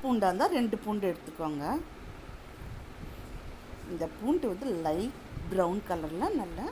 பூண்டாக இருந்தால் 2 பூண்டு எடுத்துக்கோங்க. இந்த பூண்டு வந்து லைட் ப்ரௌன் கலரில் நல்லா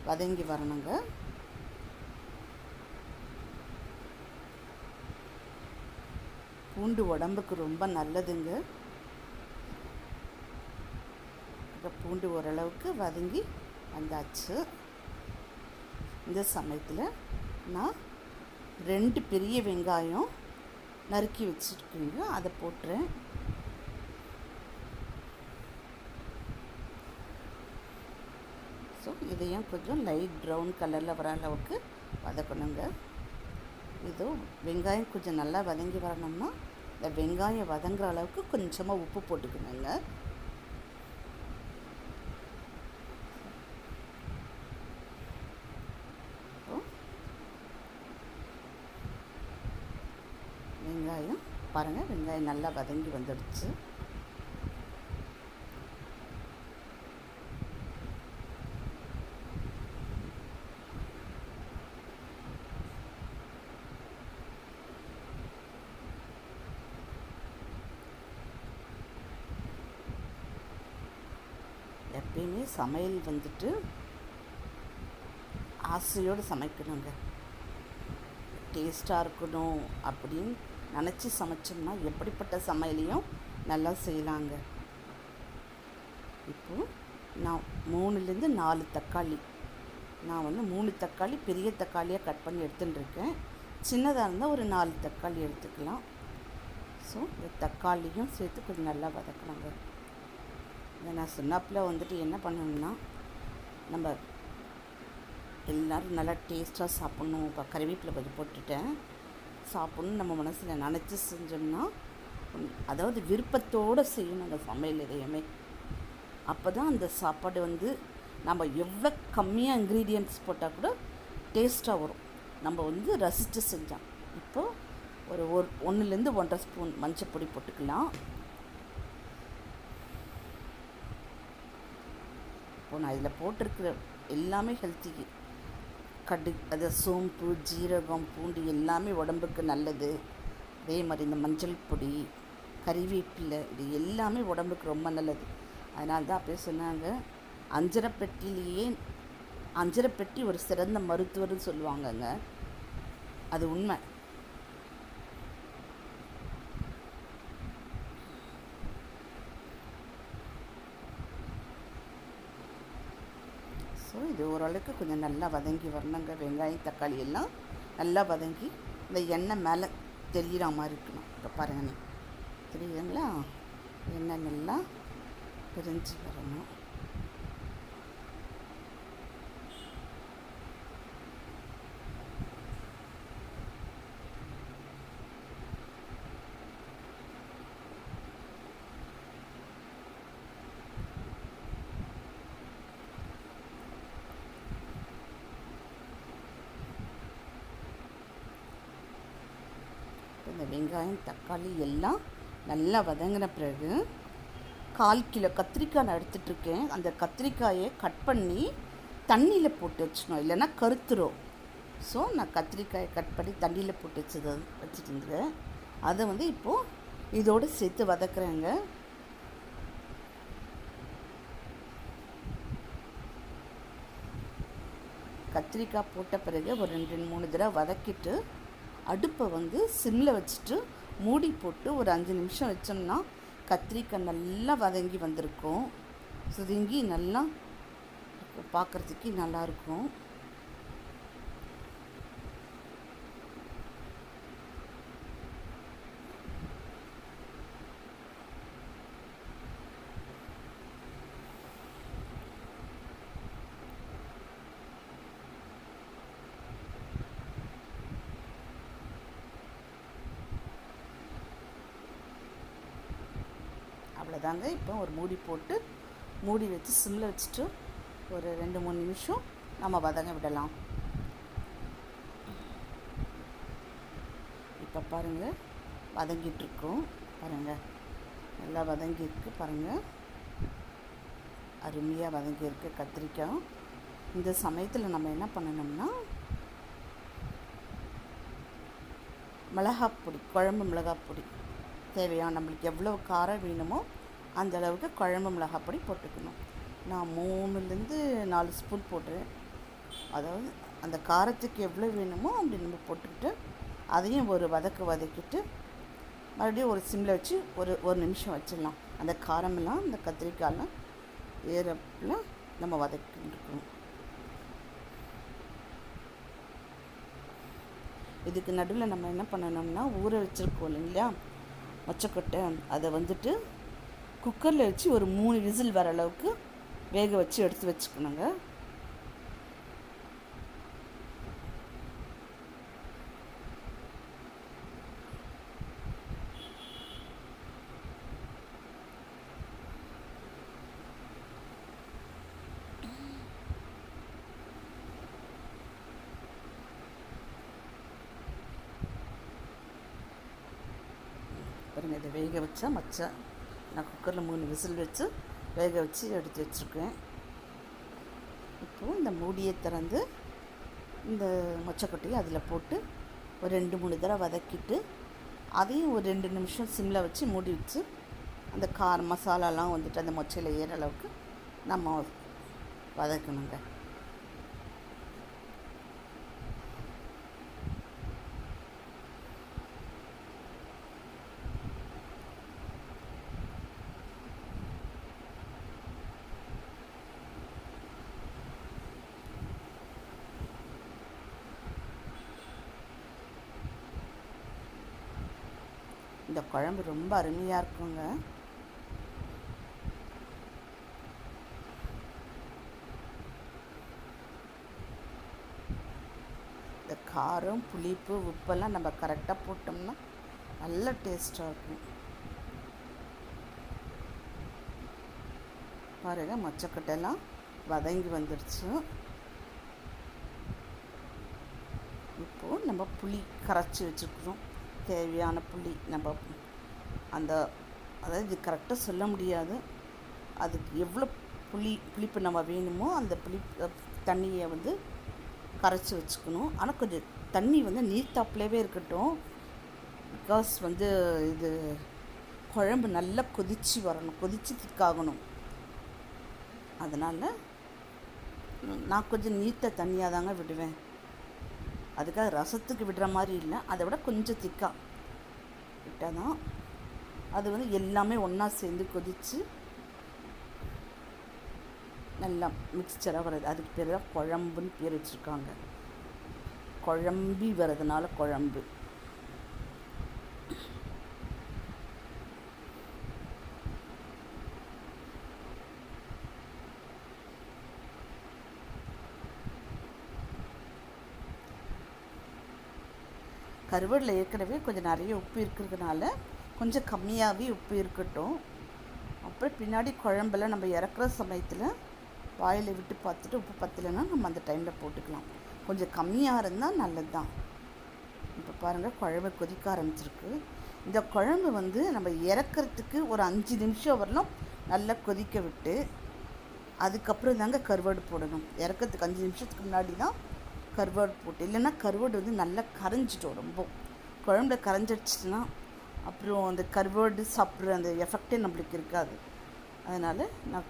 வதங்கி வரணுங்க. பூண்டு உடம்புக்கு ரொம்ப நல்லதுங்க. இப்போ பூண்டு ஓரளவுக்கு வதங்கி வந்தாச்சு. இந்த சமயத்தில் நான் 2 பெரிய வெங்காயம் நறுக்கி வச்சுருக்கீங்க, அதை போட்டுறேன். ஸோ இதையும் கொஞ்சம் லைட் ப்ரௌன் கலரில் வர அளவுக்கு வதக்கணுங்க. இதோ வெங்காயம் கொஞ்சம் நல்லா வதங்கி வரணும்னா இந்த வெங்காயம் வதங்குற அளவுக்கு கொஞ்சமாக உப்பு போட்டுக்கணுங்க. வெங்காயம் பாருங்கள், வெங்காயம் நல்லா வதங்கி வந்துடுச்சு. எப்பயுமே சமையல் வந்துட்டு ஆசையோடு சமைக்கணுங்க. டேஸ்ட்டாக இருக்கணும் அப்படின்னு நினச்சி சமைச்சோம்னா எப்படிப்பட்ட சமையலையும் நல்லா செய்யலாங்க. இப்போது நான் 3லேருந்து 4 தக்காளி, நான் வந்து 3 தக்காளி பெரிய தக்காளியாக கட் பண்ணி எடுத்துட்டுருக்கேன். சின்னதாக இருந்தால் ஒரு 4 தக்காளி எடுத்துக்கலாம். ஸோ இந்த தக்காளியும் சேர்த்து கொஞ்சம் நல்லா வதக்கணுங்க. இதை நான் சொன்னாப்பில் வந்துட்டு என்ன பண்ணணும்னா, நம்ம எல்லோரும் நல்லா டேஸ்ட்டாக சாப்பிட்ணும். இப்போ கறிவேப்பிலை கொஞ்சம் போட்டுட்டேன், சாப்பிட்ணும் நம்ம மனசில் நினச்சி செஞ்சோம்னா, அதாவது விருப்பத்தோடு செய்யணும் அந்த சமையல் எதையுமே. அப்போ தான் அந்த சாப்பாடு வந்து நம்ம எவ்வளோ கம்மியாக இன்க்ரீடியன்ட்ஸ் போட்டால் கூட டேஸ்ட்டாக வரும். நம்ம வந்து ரசித்து செஞ்சோம். இப்போது ஒரு 1லேருந்து 1.5 ஸ்பூன் மஞ்சள் பொடி போட்டுக்கலாம். இப்போது நான் இதில் போட்டிருக்கிற எல்லாமே ஹெல்த்திக்கு. அது சோம்பு, ஜீரகம், பூண்டு எல்லாமே உடம்புக்கு நல்லது. அதே மாதிரி இந்த மஞ்சள் பொடி, கறிவேப்பிலை, இது எல்லாமே உடம்புக்கு ரொம்ப நல்லது. அதனால தான் அப்பயே சொன்னாங்க, அஞ்சரைப்பெட்டி ஒரு சிறந்த மருத்துவர்னு சொல்லுவாங்கங்க. அது உண்மை. ஸோ இது ஓரளவுக்கு கொஞ்சம் நல்லா வதங்கி வரணுங்க. வெங்காயம் தக்காளி எல்லாம் நல்லா வதங்கி இந்த எண்ணெய் மேலே தெரிகிற மாதிரி இருக்கணும். இப்போ பாருங்கண்ணே, தெரியுதுங்களா? எண்ணெய் நல்லா பிரிஞ்சு வரணும். இந்த வெங்காயம் தக்காளி எல்லாம் நல்லா வதங்கின பிறகு 1/4 கிலோ கத்திரிக்காய் நான் எடுத்துகிட்ருக்கேன். அந்த கத்திரிக்காயை கட் பண்ணி தண்ணியில் போட்டு வச்சிடணும், இல்லைன்னா கருத்துரும். ஸோ நான் கத்திரிக்காயை கட் பண்ணி தண்ணியில் போட்டு வச்சுட்டுருந்தேன். அதை வந்து இப்போது இதோடு சேர்த்து வதக்குறேங்க. கத்திரிக்காய் போட்ட பிறகு ஒரு 2-3 தடவை வதக்கிட்டு அடுப்பை வந்து சிம்மில் வச்சுட்டு மூடி போட்டு ஒரு 5 நிமிஷம் வச்சோம்னா கத்திரிக்காய் நல்லா வதங்கி வந்திருக்கும். சுருங்கி நல்லா பார்க்குறதுக்கு நல்லாயிருக்கும். அவ்வளோதாங்க. இப்போ ஒரு மூடி வச்சு சிம்மில் வச்சுட்டு ஒரு 2-3 நிமிஷம் நம்ம வதங்க விடலாம். இப்போ பாருங்கள் வதங்கிட்டுருக்கோம். பாருங்கள் நல்லா வதங்கியிருக்கு. பாருங்கள் அருமையாக வதங்கியிருக்கு கத்திரிக்காய். இந்த சமயத்தில் நம்ம என்ன பண்ணணும்னா மிளகாப்பொடி, குழம்பு மிளகாப்பொடி தேவையான நம்மளுக்கு எவ்வளோ காரம் வேணுமோ அந்த அளவுக்கு குழம்பு மிளகாப்பொடி போட்டுக்கணும். நான் 3லேருந்து 4 ஸ்பூன் போட்டுறேன். அதாவது அந்த காரத்துக்கு எவ்வளோ வேணுமோ அப்படி நம்ம போட்டுக்கிட்டு அதையும் ஒரு வதக்கிட்டு மறுபடியும் ஒரு சிம்மில் வச்சு ஒரு நிமிஷம் வச்சிடலாம். அந்த காரமெல்லாம் அந்த கத்திரிக்காயெலாம் ஏறப்பில் நம்ம வதக்கிட்டுருக்கணும். இதுக்கு நடுவில் நம்ம என்ன பண்ணணும்னா ஊற வச்சுருக்கோம் இல்லைங்களா மொச்சக்கொட்டை, அதை வந்துட்டு குக்கரில் வச்சு ஒரு 3 விசில் வர அளவுக்கு வேக வச்சு எடுத்து வச்சுக்கணுங்க. பாருங்கள் இதை வேக வச்சா நான் குக்கரில் 3 விசில் வச்சு வேக வச்சு எடுத்து வச்சுருக்கேன். இப்போது இந்த மூடியை திறந்து இந்த மொச்சக்கொட்டையை அதில் போட்டு ஒரு 2-3 தடவை வதக்கிட்டு அதையும் ஒரு 2 நிமிஷம் சிம்மில் வச்சு மூடி வச்சு அந்த மசாலாலாம் வந்துட்டு அந்த மொச்சையில் ஏற அளவுக்கு நம்ம வதக்கணுங்க. இந்த குழம்பு ரொம்ப அருமையாக இருக்குங்க. இந்த காரம், புளிப்பு, உப்பெல்லாம் நம்ம கரெக்டாக போட்டோம்னா நல்ல டேஸ்ட்டாக இருக்கும். பாருங்கள் மொச்சக்கொட்டையெல்லாம் வதங்கி வந்துடுச்சு. இப்போது நம்ம புளி கரைச்சி வச்சுருக்குறோம். தேவையான புளி நம்ம அதாவது இது கரெக்டாக சொல்ல முடியாது. அதுக்கு எவ்வளோ புளிப்பு நம்ம வேணுமோ அந்த தண்ணியை வந்து கரைச்சி வச்சுக்கணும். ஆனால் கொஞ்சம் தண்ணி வந்து நீர்த்தாப்புலேயே இருக்கட்டும். பிகாஸ் வந்து இது குழம்பு நல்லா கொதித்து வரணும், கொதித்து திக்காகணும். அதனால் நான் கொஞ்சம் நீர்த்த தண்ணியாக தாங்க விடுவேன். அதுக்காக ரசத்துக்கு விடுற மாதிரி இல்லை, அதை விட கொஞ்சம் திக்காக விட்டால் தான் அது வந்து எல்லாமே ஒன்றா சேர்ந்து கொதித்து நல்லா மிக்சராக வருது. அதுக்கு பேர் தான் குழம்புன்னு பேர் வச்சுருக்காங்க. குழம்பி வர்றதுனால குழம்பு. கருவேப்பிலை ஏற்கனவே கொஞ்சம் நிறைய உப்பு இருக்கிறதுனால கொஞ்சம் கம்மியாகவே உப்பு இருக்கட்டும். அப்புறம் பின்னாடி குழம்பெல்லாம் நம்ம இறக்குற சமயத்தில் வாயில் விட்டு பார்த்துட்டு உப்பு பத்தலைன்னா நம்ம அந்த டைமில் போட்டுக்கலாம். கொஞ்சம் கம்மியாக இருந்தால் நல்லது தான். இப்போ பாருங்கள் குழம்பு கொதிக்க ஆரம்பிச்சிருக்கு. இந்த குழம்பு வந்து நம்ம இறக்கிறதுக்கு ஒரு 5 நிமிஷம் வரலாம் நல்லா கொதிக்க விட்டு அதுக்கப்புறம் தாங்க கருவாடு போடணும். இறக்கிறதுக்கு 5 நிமிஷத்துக்கு முன்னாடி தான் கருவாடு போட்டு, இல்லைன்னா கருவாடு வந்து நல்லா கரைஞ்சிட்டோம். ரொம்ப குழம்புல கரைஞ்சிடுச்சுன்னா அப்புறம் அந்த கருவாடு சாப்பிட்ற அந்த எஃபெக்டே நம்மளுக்கு இருக்காது. அதனால் நான்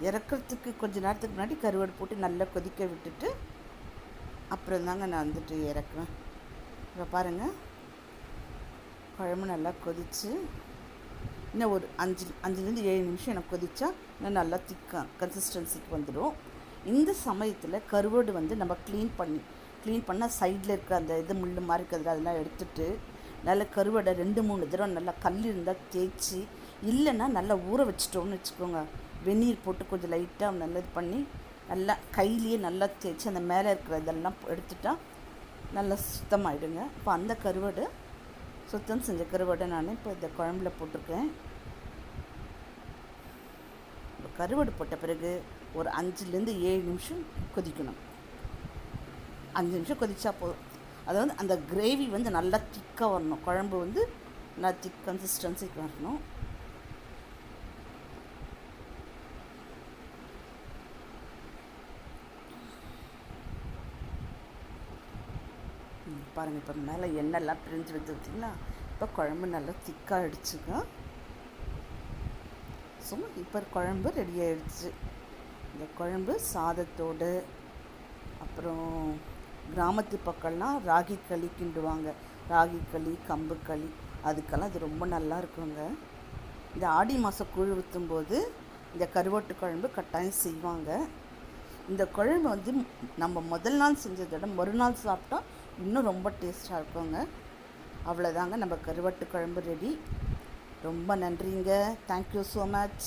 இறக்கிறதுக்கு கொஞ்சம் நேரத்துக்கு முன்னாடி கருவாடு போட்டு நல்லா கொதிக்க விட்டுட்டு அப்புறம் தாங்க நான் வந்துட்டு இறக்குவேன். இப்போ பாருங்கள் குழம்பு நல்லா கொதித்து இன்னும் ஒரு 5லேருந்து 7 நிமிஷம் எனக்கு கொதித்தா இன்னும் நல்லா திக்காக கன்சிஸ்டன்சிக்கு வந்துடும். இந்த சமயத்தில் கருவாடு வந்து நம்ம க்ளீன் பண்ணால் சைடில் இருக்க அந்த இது முள் மாதிரி இருக்கிறது அதெல்லாம் எடுத்துகிட்டு நல்லா கருவாடை 2-3 தடவை நல்லா கல் இருந்தால் தேய்ச்சி, இல்லைன்னா நல்லா ஊற வச்சிட்டோம்னு வச்சுக்கோங்க. வெந்நீர் போட்டு கொஞ்சம் லைட்டாக நல்லா இது பண்ணி நல்லா கையிலேயே நல்லா தேய்ச்சி அந்த மேலே இருக்கிற இதெல்லாம் எடுத்துட்டா நல்லா சுத்தமாகிடுங்க. இப்போ அந்த கருவாடு சுத்தம் செஞ்ச கருவாடை நான் இப்போ இந்த குழம்புல போட்டிருக்கேன். கருவாடு போட்ட பிறகு ஒரு 5லேருந்து 7 நிமிஷம் கொதிக்கணும். 5 நிமிஷம் கொதிச்சா போதும். அதாவது அந்த கிரேவி வந்து நல்லா திக்காக வரணும், குழம்பு வந்து நல்லா திக் கன்சிஸ்டன்சிக்கு வரணும். பாருங்கள், இப்போ மேலே எண்ணெய்லாம் பிரிஞ்சு வச்சுருச்சிங்களா, இப்போ குழம்பு நல்லா திக்காக அடிச்சுங்க. சும்மா இப்போ குழம்பு ரெடி ஆகிடுச்சு. இந்த குழம்பு சாதத்தோடு, அப்புறம் கிராமத்து பக்கம்லாம் ராகி களி கிண்டுவாங்க, ராகி களி, கம்பு களி, அதுக்கெல்லாம் இது ரொம்ப நல்லா இருக்குங்க. இந்த ஆடி மாதம் கூழ் ஊற்றும்போது இந்த கருவாட்டு குழம்பு கட்டாயம் செய்வாங்க. இந்த குழம்பு வந்து நம்ம முதல் நாள் செஞ்சதை விட மறுநாள் சாப்பிட்டா இன்னும் ரொம்ப டேஸ்ட்டாக இருக்குங்க. அவ்வளோதாங்க, நம்ம கருவாட்டு குழம்பு ரெடி. ரொம்ப நன்றிங்க. Thank you so much.